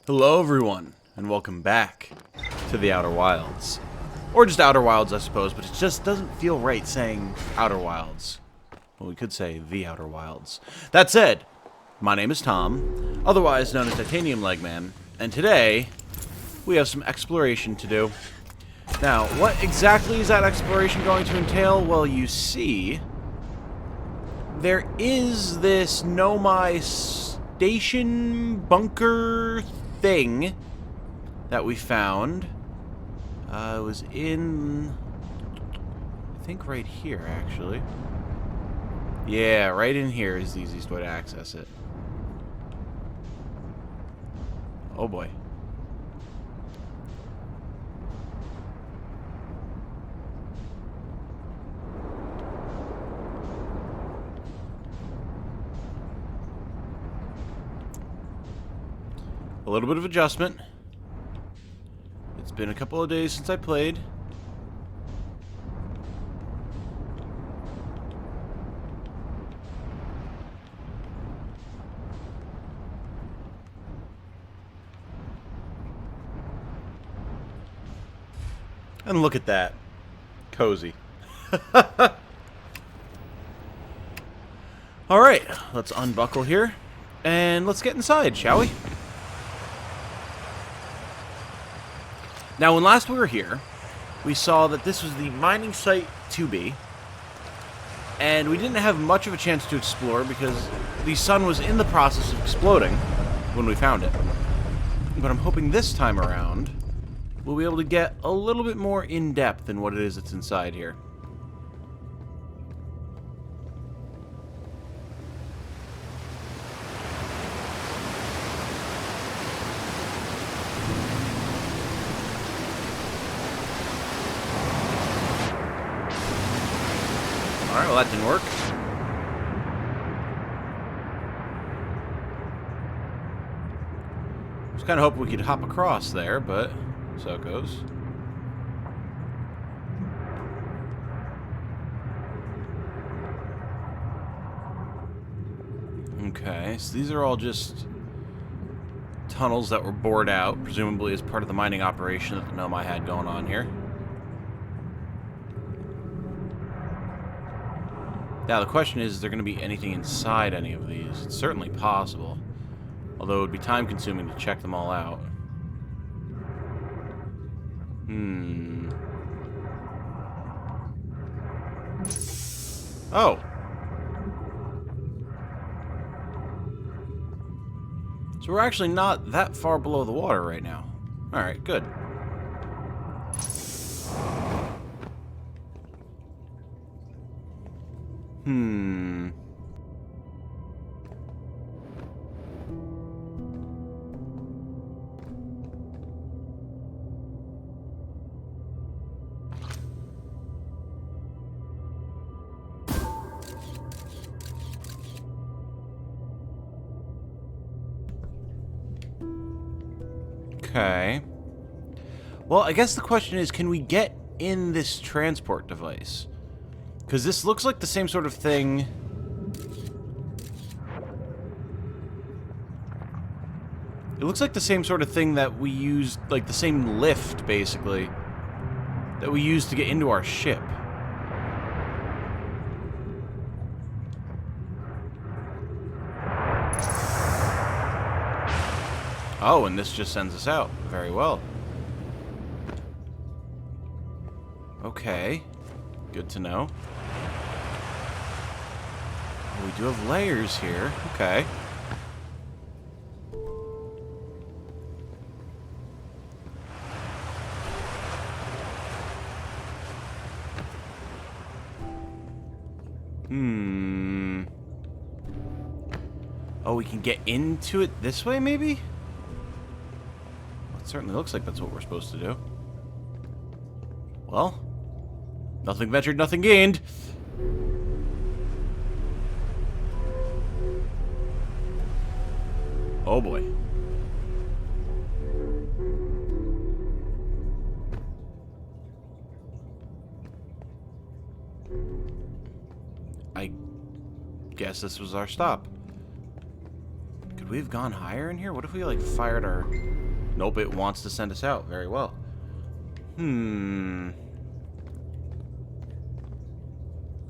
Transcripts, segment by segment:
Hello everyone, and welcome back to the Outer Wilds. Or just Outer Wilds, I suppose, but it just doesn't feel right saying Outer Wilds. Well, we could say the Outer Wilds. That said, my name is Tom, otherwise known as Titanium Legman, and today we have some exploration to do. Now, what exactly is that exploration going to entail? Well, you see, there is this Nomai station bunker thing that we found. It was in, I think right here, actually. Yeah, right in here is the easiest way to access it. Oh boy. A little bit of adjustment. It's been a couple of days since I played. And look at that. Cozy. Alright, let's unbuckle here. And let's get inside, shall we? Now, when last we were here, we saw that this was the mining site 2B, and we didn't have much of a chance to explore because the sun was in the process of exploding when we found it. But I'm hoping this time around, we'll be able to get a little bit more in-depth in what it is that's inside here. Alright, well that didn't work. I was kind of hoping we could hop across there, but so it goes. Okay, so these are all just tunnels that were bored out, presumably as part of the mining operation that the Nomai had going on here. Now, the question is there going to be anything inside any of these? It's certainly possible, although it would be time-consuming to check them all out. Oh! So we're actually not that far below the water right now. Alright, good. Okay. Well, I guess the question is, can we get in this transport device? Because this looks like the same sort of thing. It looks like the same sort of thing that we used, like the same lift, basically, that we used to get into our ship. Oh, and this just sends us out. Very well. Okay. Good to know. Oh, we do have layers here. Okay. Oh, we can get into it this way, maybe? Well, it certainly looks like that's what we're supposed to do. Well, nothing ventured, nothing gained. Oh boy. I guess this was our stop. Could we have gone higher in here? What if we, like, fired our Nope, it wants to send us out. Very well.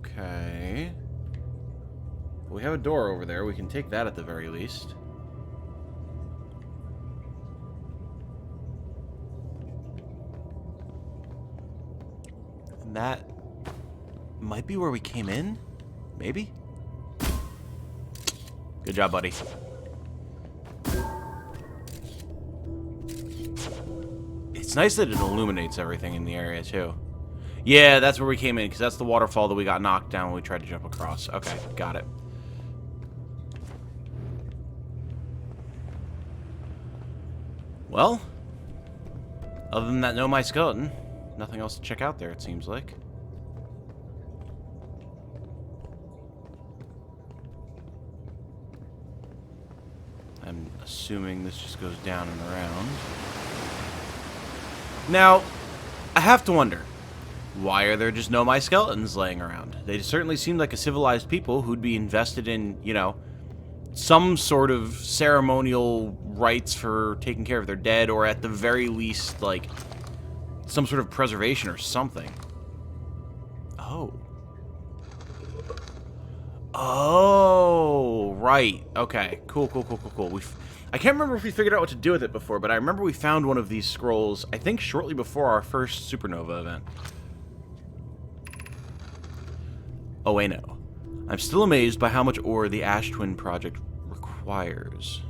Okay. We have a door over there. We can take that at the very least. And that might be where we came in? Maybe? Good job, buddy. It's nice that it illuminates everything in the area, too. Yeah, that's where we came in, because that's the waterfall that we got knocked down when we tried to jump across. Okay, got it. Well, other than that Nomai skeleton, nothing else to check out there, it seems like. I'm assuming this just goes down and around. Now, I have to wonder, why are there just Nomai skeletons laying around? They certainly seem like a civilized people who'd be invested in, you know, some sort of ceremonial rites for taking care of their dead, or at the very least, like, some sort of preservation or something. Oh. Oh, right. Okay. Cool. I can't remember if we figured out what to do with it before, but I remember we found one of these scrolls, I think shortly before our first supernova event. Oh, wait, no. I'm still amazed by how much ore the Ash Twin project requires.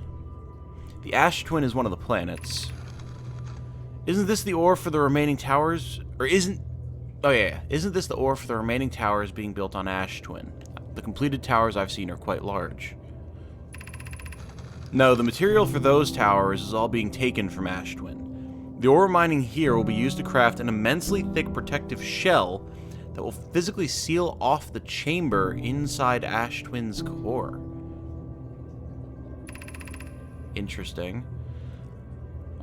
The Ash Twin is one of the planets. Isn't this the ore for the remaining towers? Or isn't... Oh, yeah. Isn't this the ore for the remaining towers being built on Ash Twin? The completed towers I've seen are quite large. No, the material for those towers is all being taken from Ash Twin. The ore mining here will be used to craft an immensely thick protective shell that will physically seal off the chamber inside Ash Twin's core. Interesting.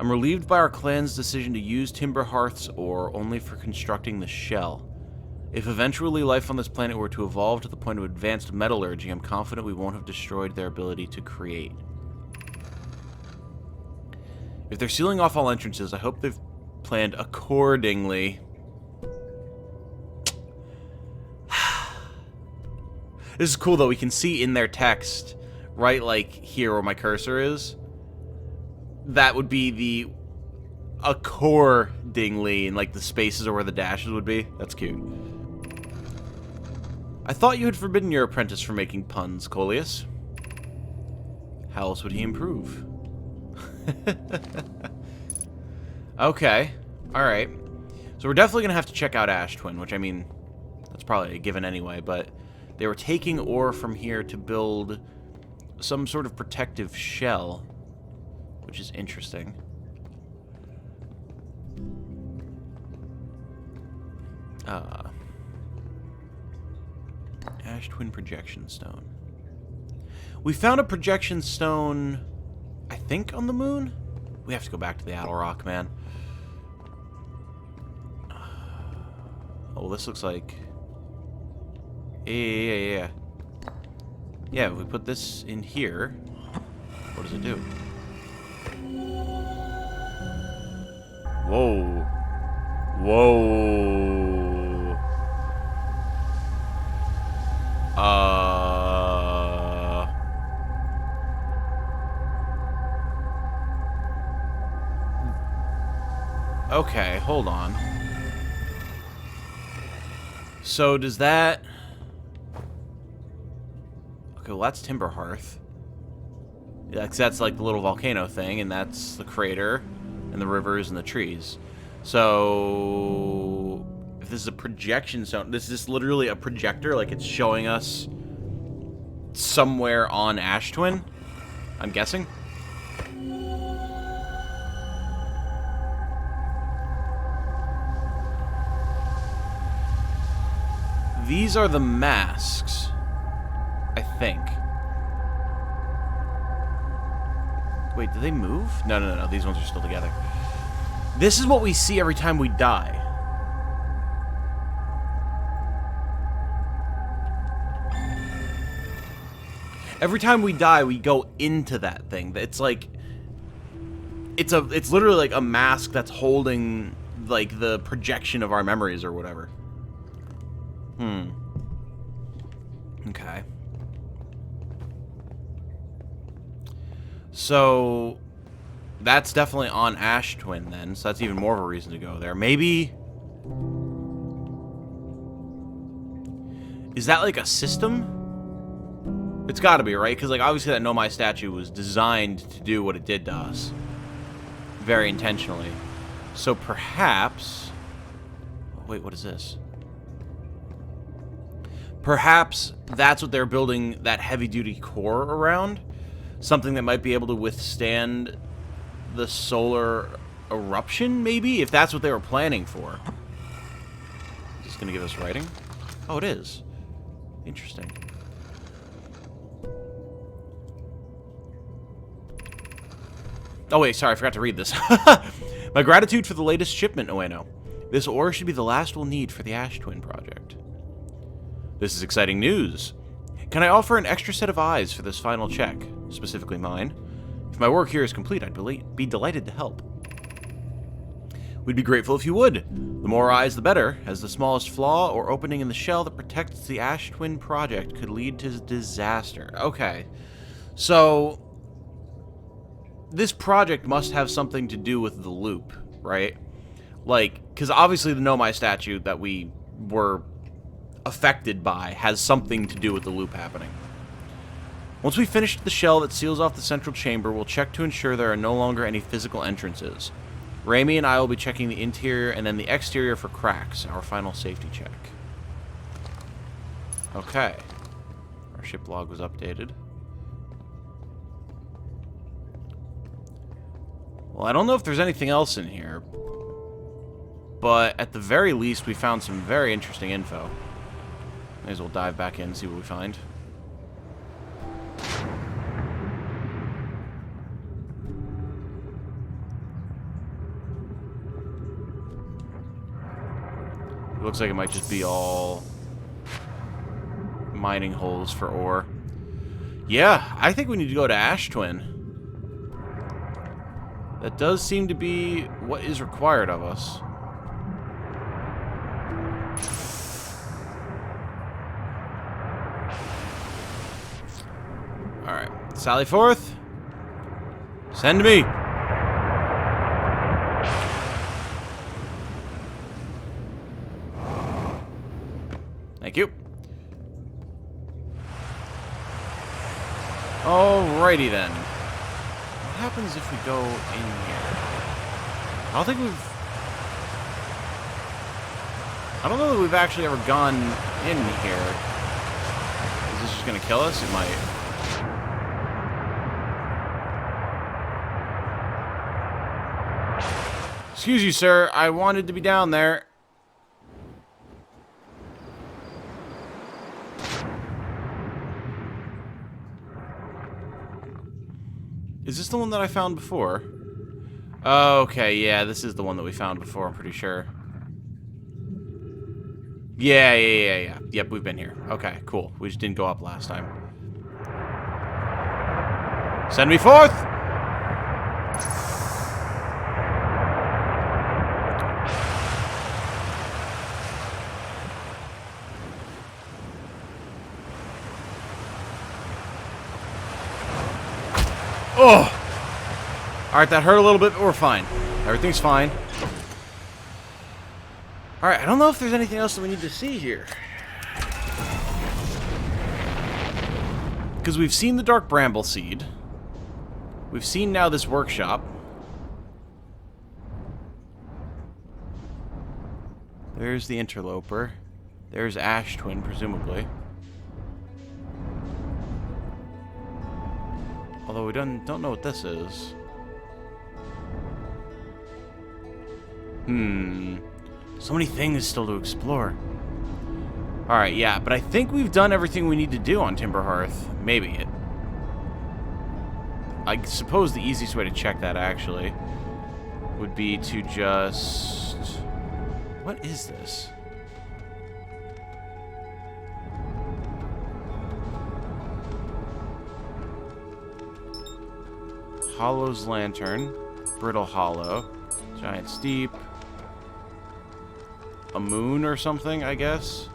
I'm relieved by our clan's decision to use Timber Hearth's ore only for constructing the shell. If eventually life on this planet were to evolve to the point of advanced metallurgy, I'm confident we won't have destroyed their ability to create. If they're sealing off all entrances, I hope they've planned accordingly. This is cool, though. We can see in their text, right, like, here where my cursor is. That would be the accordingly, and, like, the spaces are where the dashes would be. That's cute. I thought you had forbidden your apprentice from making puns, Coleus. How else would he improve? Okay. Alright. So we're definitely going to have to check out Ash Twin, which, I mean, that's probably a given anyway, but they were taking ore from here to build some sort of protective shell, which is interesting. Ash Twin projection stone. We found a projection stone, I think, on the moon? We have to go back to the Owl Rock, man. Oh, this looks like... Yeah. Yeah, if we put this in here, what does it do? Whoa. Okay, hold on. So does that... Okay, well that's Timber Hearth. Yeah, 'cause that's like the little volcano thing, and that's the crater, and the rivers, and the trees. So... If this is a projection stone, this is literally a projector, like it's showing us somewhere on Ash Twin, I'm guessing. These are the masks, I think. Wait, do they move? No. These ones are still together. This is what we see every time we die. Every time we die, we go into that thing. It's like... it's literally like a mask that's holding like the projection of our memories or whatever. Okay. So that's definitely on Ash Twin then, so that's even more of a reason to go there. Maybe... Is that like a system? It's gotta be, right? Because like obviously that Nomai statue was designed to do what it did to us. Very intentionally. So perhaps... Wait, what is this? Perhaps that's what they're building that heavy-duty core around? Something that might be able to withstand the solar eruption, maybe? If that's what they were planning for. Is this going to give us writing? Oh, it is. Interesting. Oh, wait, sorry, I forgot to read this. My gratitude for the latest shipment, Ueno. This ore should be the last we'll need for the Ash Twin project. This is exciting news. Can I offer an extra set of eyes for this final check, specifically mine? If my work here is complete, I'd be delighted to help. We'd be grateful if you would. The more eyes, the better, as the smallest flaw or opening in the shell that protects the Ash Twin project could lead to disaster. Okay, so this project must have something to do with the loop, right? Like, because obviously the Nomai statue that we were affected by has something to do with the loop happening. Once we finish the shell that seals off the central chamber, we'll check to ensure there are no longer any physical entrances. Raimi and I will be checking the interior and then the exterior for cracks, our final safety check. Okay. Our ship log was updated. Well, I don't know if there's anything else in here, but at the very least, we found some very interesting info. May as well dive back in and see what we find. It looks like it might just be all mining holes for ore. Yeah, I think we need to go to Ash Twin. That does seem to be what is required of us. Alright, sally forth. Send me. Thank you. Alrighty then. What happens if we go in here? I don't know that we've actually ever gone in here. Is this just gonna kill us? It might. Excuse you, sir. I wanted to be down there. Is this the one that I found before? Okay, yeah, this is the one that we found before, I'm pretty sure. Yeah. Yep, we've been here. Okay, cool. We just didn't go up last time. Send me forth! Oh! Alright, that hurt a little bit, but we're fine. Everything's fine. Alright, I don't know if there's anything else that we need to see here. Because we've seen the Dark Bramble Seed. We've seen now this workshop. There's the interloper. There's Ash Twin, presumably. Although we don't know what this is. So many things still to explore. Alright, yeah, but I think we've done everything we need to do on Timberhearth. Maybe. I suppose the easiest way to check that, actually, would be to just... What is this? Hollow's Lantern. Brittle Hollow. Giant Steep. A moon or something, I guess?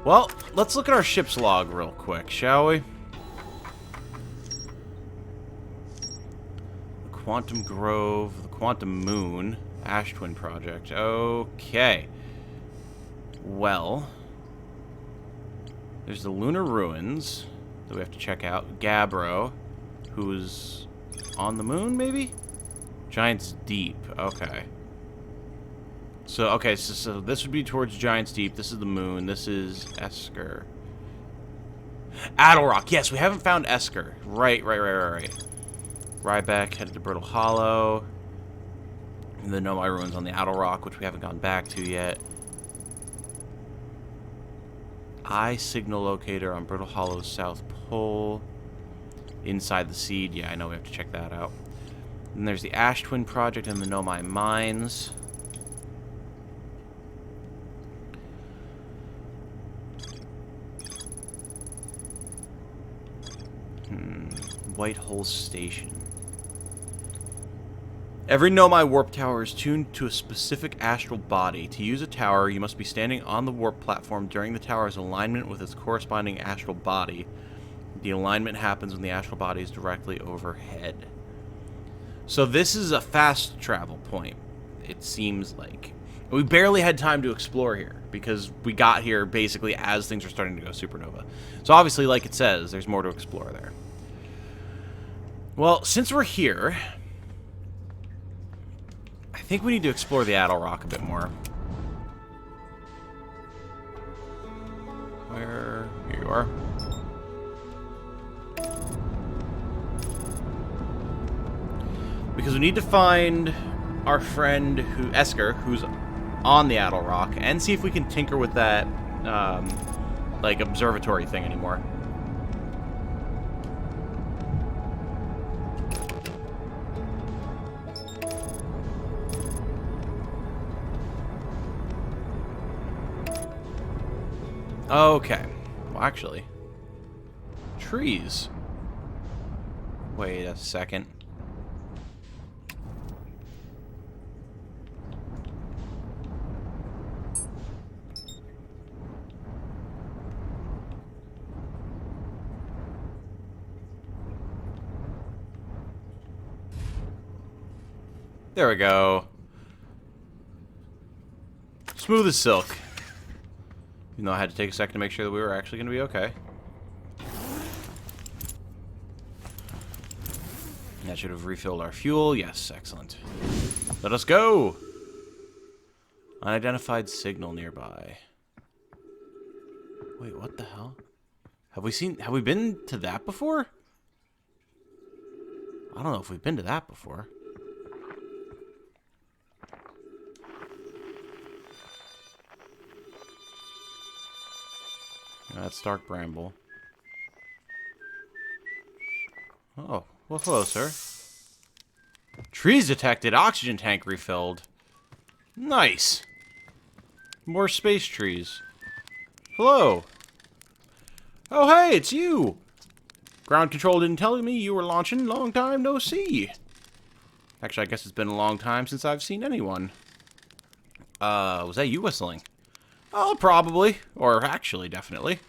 Well, let's look at our ship's log real quick, shall we? The Quantum Grove, the Quantum Moon, Ash Twin Project. Okay. Well, there's the Lunar Ruins that we have to check out. Gabbro, who's on the moon, maybe? Giant's Deep. Okay. So this would be towards Giant's Deep. This is the moon. This is Esker. Addlerock. Yes, we haven't found Esker. Right. Ryback headed to Brittle Hollow. And the Nomai Ruins on the Addlerock, which we haven't gone back to yet. Eye signal locator on Brittle Hollow's South Pole. Inside the seed. Yeah, I know we have to check that out. And there's the Ash Twin Project and the Nomai Mines. White Hole Station. Every Nomai warp tower is tuned to a specific astral body. To use a tower, you must be standing on the warp platform during the tower's alignment with its corresponding astral body. The alignment happens when the astral body is directly overhead. So this is a fast travel point, it seems like. We barely had time to explore here, because we got here basically as things are starting to go supernova. So obviously, like it says, there's more to explore there. Well, since we're here, I think we need to explore the Addlerock a bit more. Where? Here you are. Because we need to find our friend, Esker, who's on the Addlerock, and see if we can tinker with that, like, observatory thing anymore. Okay. Well, actually, trees. Wait a second. There we go. Smooth as silk. Even though I had to take a second to make sure that we were actually going to be okay. That should have refilled our fuel. Yes, excellent. Let us go! Unidentified signal nearby. Wait, what the hell? Have we been to that before? I don't know if we've been to that before. That's Dark Bramble. Oh, well, hello, sir. Trees detected. Oxygen tank refilled. Nice. More space trees. Hello. Oh, hey, it's you. Ground control didn't tell me you were launching. Long time no see. Actually, I guess it's been a long time since I've seen anyone. Was that you whistling? Oh, probably. Or actually, definitely.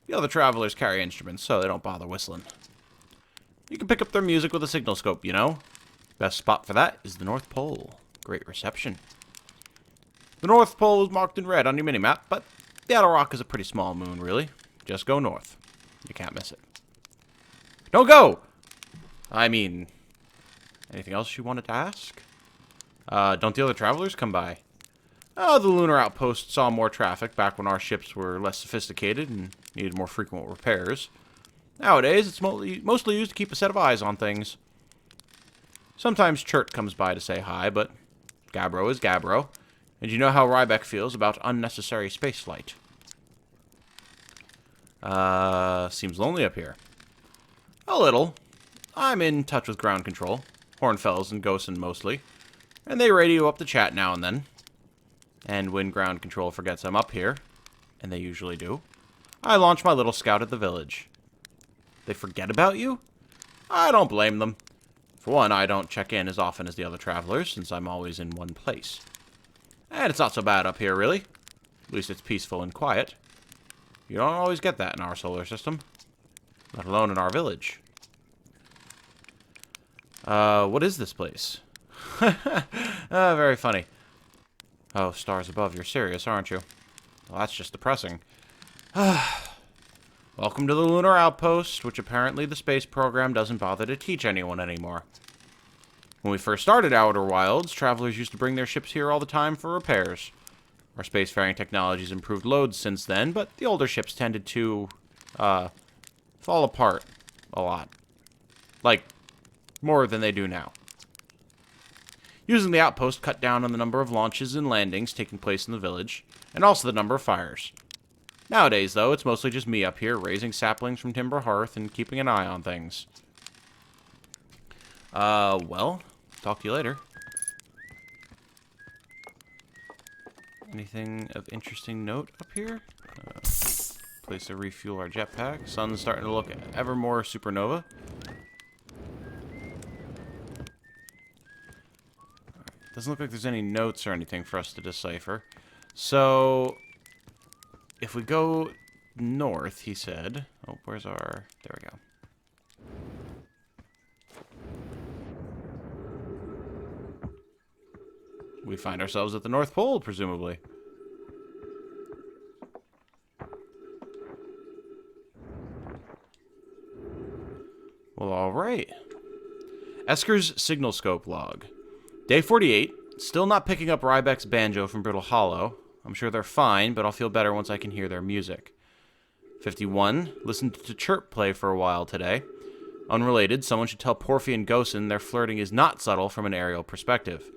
The other travelers carry instruments, so they don't bother whistling. You can pick up their music with a signal scope, you know? Best spot for that is the North Pole. Great reception. The North Pole is marked in red on your minimap, but the Addlerock is a pretty small moon, really. Just go north. You can't miss it. Don't go! I mean, anything else you wanted to ask? Don't the other travelers come by? The lunar outpost saw more traffic back when our ships were less sophisticated and needed more frequent repairs. Nowadays, it's mostly used to keep a set of eyes on things. Sometimes Chert comes by to say hi, but Gabbro is Gabbro, and you know how Ryback feels about unnecessary spaceflight. Seems lonely up here. A little. I'm in touch with ground control, Hornfells and Gosen mostly, and they radio up the chat now and then. And when ground control forgets I'm up here, and they usually do, I launch my little scout at the village. They forget about you? I don't blame them. For one, I don't check in as often as the other travelers, since I'm always in one place. And it's not so bad up here, really. At least it's peaceful and quiet. You don't always get that in our solar system. Let alone in our village. What is this place? Very funny. Oh, stars above, you're serious, aren't you? Well, that's just depressing. Welcome to the lunar outpost, which apparently the space program doesn't bother to teach anyone anymore. When we first started Outer Wilds, travelers used to bring their ships here all the time for repairs. Our spacefaring technology's improved loads since then, but the older ships tended to, fall apart a lot. Like, more than they do now. Using the outpost cut down on the number of launches and landings taking place in the village, and also the number of fires. Nowadays, though, it's mostly just me up here raising saplings from Timber Hearth and keeping an eye on things. Well, talk to you later. Anything of interesting note up here? Place to refuel our jetpack. Sun's starting to look ever more supernova. Doesn't look like there's any notes or anything for us to decipher. So, if we go north, he said... Oh, where's our... There we go. We find ourselves at the North Pole, presumably. Well, alright. Esker's signal scope log. Day 48. Still not picking up Rybek's banjo from Brittle Hollow. I'm sure they're fine, but I'll feel better once I can hear their music. 51. Listened to Chirp play for a while today. Unrelated, someone should tell Porphy and Gosen their flirting is not subtle from an aerial perspective.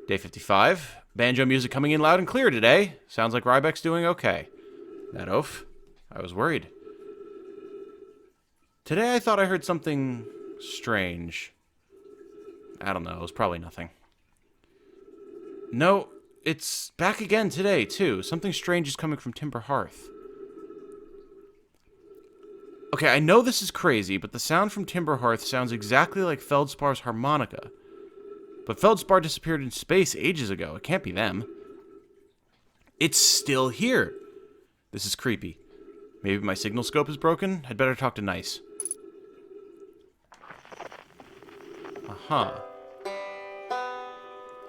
Day 55. Banjo music coming in loud and clear today. Sounds like Rybek's doing okay. That oaf. I was worried. Today I thought I heard something strange. I don't know. It was probably nothing. No, it's back again today, too. Something strange is coming from Timber Hearth. Okay, I know this is crazy, but the sound from Timber Hearth sounds exactly like Feldspar's harmonica. But Feldspar disappeared in space ages ago. It can't be them. It's still here. This is creepy. Maybe my signal scope is broken? I'd better talk to Nice. Uh-huh.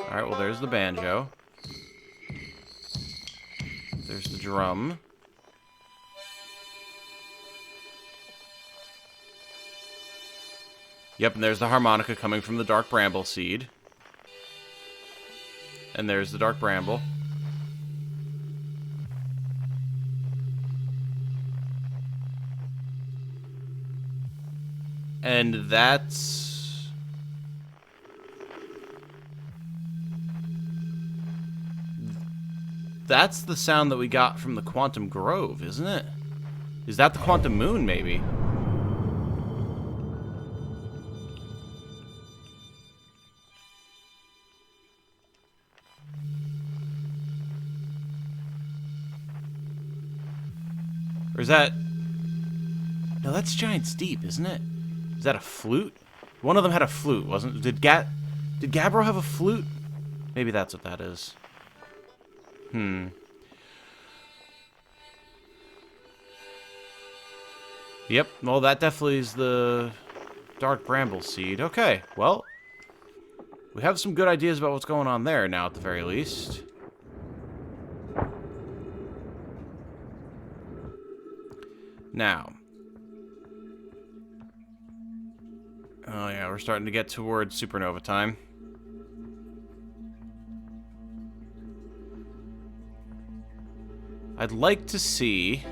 Alright, well, there's the banjo. There's the drum. Yep, and there's the harmonica coming from the Dark Bramble seed. And there's the Dark Bramble. And that's... That's the sound that we got from the Quantum Grove, isn't it? Is that the Quantum Moon, maybe? Or is that... No, that's Giant's Deep, isn't it? Is that a flute? One of them had a flute, wasn't it? Did Gabbro have a flute? Maybe that's what that is. Yep, well, that definitely is the Dark Bramble seed. Okay, well, we have some good ideas about what's going on there now, at the very least. Now. Oh, yeah, we're starting to get towards supernova time. I'd like to see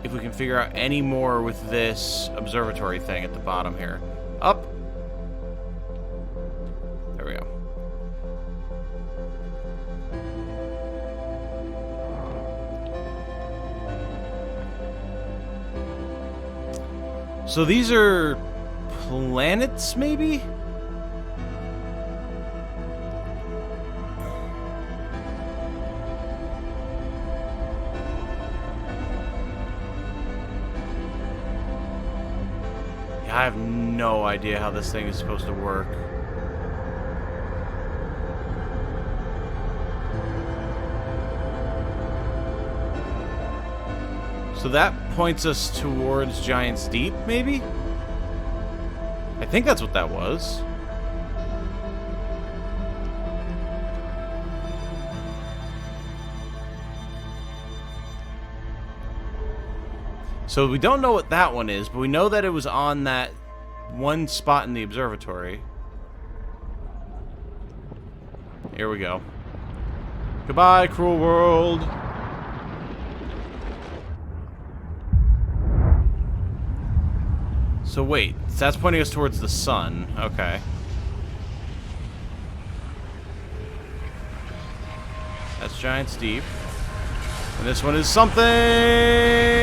if we can figure out any more with this observatory thing at the bottom here. Up. There we go. So these are planets, maybe? I have no idea how this thing is supposed to work. So that points us towards Giant's Deep, maybe? I think that's what that was. So we don't know what that one is, but we know that it was on that one spot in the observatory. Here we go. Goodbye, cruel world. So wait, that's pointing us towards the sun. Okay. That's Giant's Deep. And this one is something!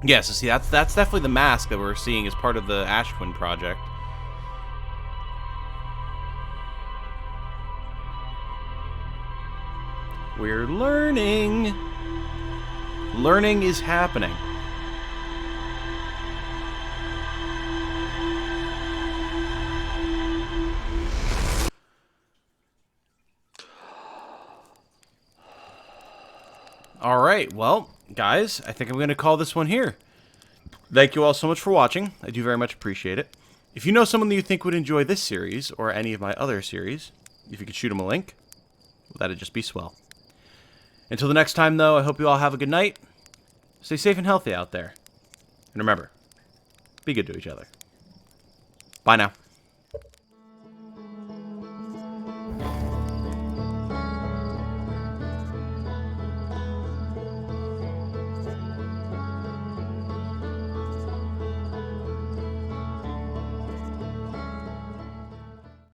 Yeah, so see, that's definitely the mask that we're seeing as part of the Ash Twin project. We're learning. Learning is happening. Alright, well, guys, I think I'm going to call this one here. Thank you all so much for watching. I do very much appreciate it. If you know someone that you think would enjoy this series, or any of my other series, if you could shoot them a link, that'd just be swell. Until the next time, though, I hope you all have a good night. Stay safe and healthy out there. And remember, be good to each other. Bye now.